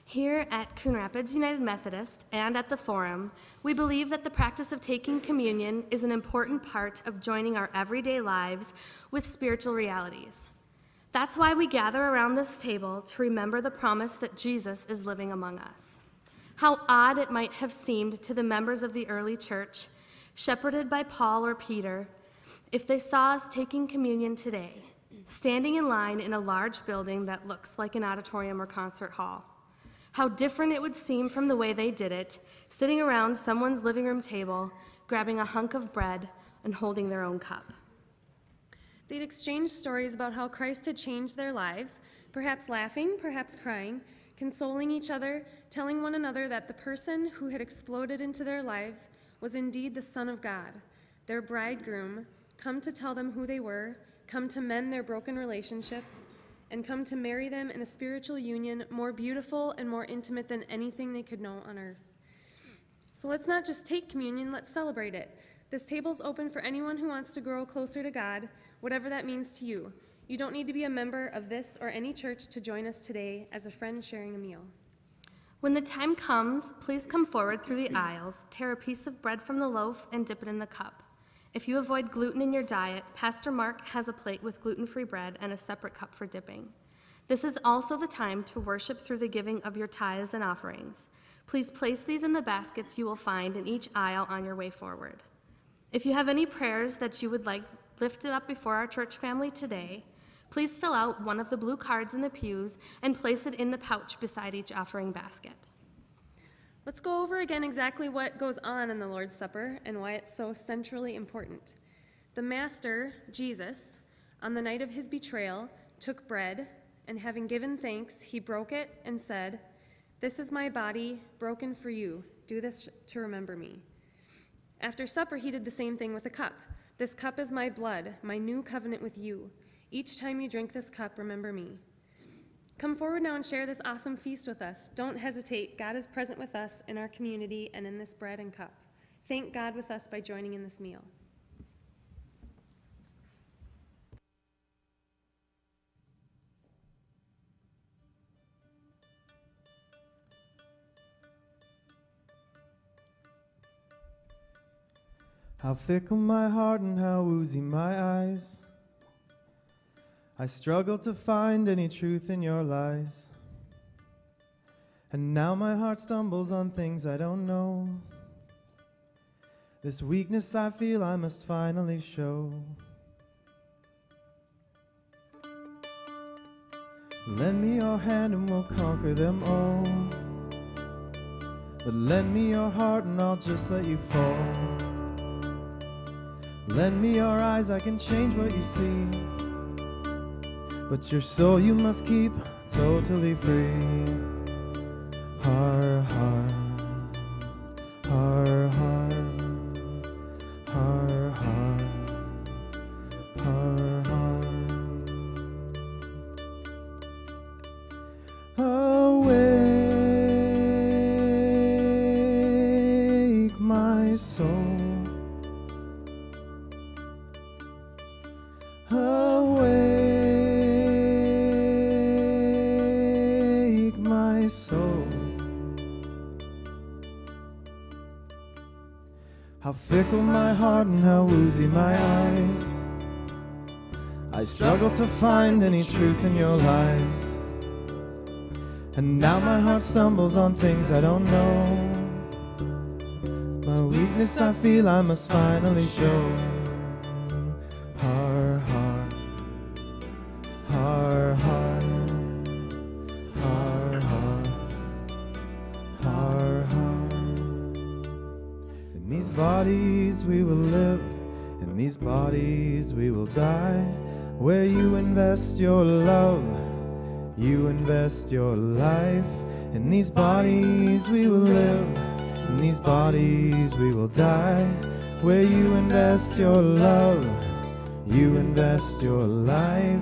Here at Coon Rapids United Methodist and at the Forum, we believe that the practice of taking communion is an important part of joining our everyday lives with spiritual realities. That's why we gather around this table to remember the promise that Jesus is living among us. How odd it might have seemed to the members of the early church, shepherded by Paul or Peter, if they saw us taking communion today, standing in line in a large building that looks like an auditorium or concert hall. How different it would seem from the way they did it, sitting around someone's living room table, grabbing a hunk of bread and holding their own cup. They'd exchange stories about how Christ had changed their lives, perhaps laughing, perhaps crying, consoling each other, telling one another that the person who had exploded into their lives was indeed the Son of God, their bridegroom, come to tell them who they were, come to mend their broken relationships, and come to marry them in a spiritual union more beautiful and more intimate than anything they could know on earth. So let's not just take communion, let's celebrate it. This table's open for anyone who wants to grow closer to God, whatever that means to you. You don't need to be a member of this or any church to join us today as a friend sharing a meal. When the time comes, please come forward through the aisles, tear a piece of bread from the loaf, and dip it in the cup. If you avoid gluten in your diet, Pastor Mark has a plate with gluten-free bread and a separate cup for dipping. This is also the time to worship through the giving of your tithes and offerings. Please place these in the baskets you will find in each aisle on your way forward. If you have any prayers that you would like lifted up before our church family today, please fill out one of the blue cards in the pews and place it in the pouch beside each offering basket. Let's go over again exactly what goes on in the Lord's Supper and why it's so centrally important. The Master, Jesus, on the night of his betrayal, took bread, and having given thanks, he broke it and said, "This is my body, broken for you. Do this to remember me." After supper, he did the same thing with the cup. "This cup is my blood, my new covenant with you. Each time you drink this cup, remember me." Come forward now and share this awesome feast with us. Don't hesitate. God is present with us in our community and in this bread and cup. Thank God with us by joining in this meal. How fickle my heart and how woozy my eyes. I struggle to find any truth in your lies. And now my heart stumbles on things I don't know. This weakness I feel I must finally show. Lend me your hand and we'll conquer them all. But lend me your heart and I'll just let you fall. Lend me your eyes, I can change what you see. But your soul you must keep totally free. Har, har, har, har, har, har, har, har. Awake, my soul. How fickle my heart and how woozy my eyes. I struggle to find any truth in your lies. And now my heart stumbles on things I don't know. My weakness I feel I must finally show. Har, har, har, har, har, har, har, har. In these bodies we will live, in these bodies we will die. Where you invest your love, you invest your life. In these bodies we will live, in these bodies we will die. Where you invest your love, you invest your life.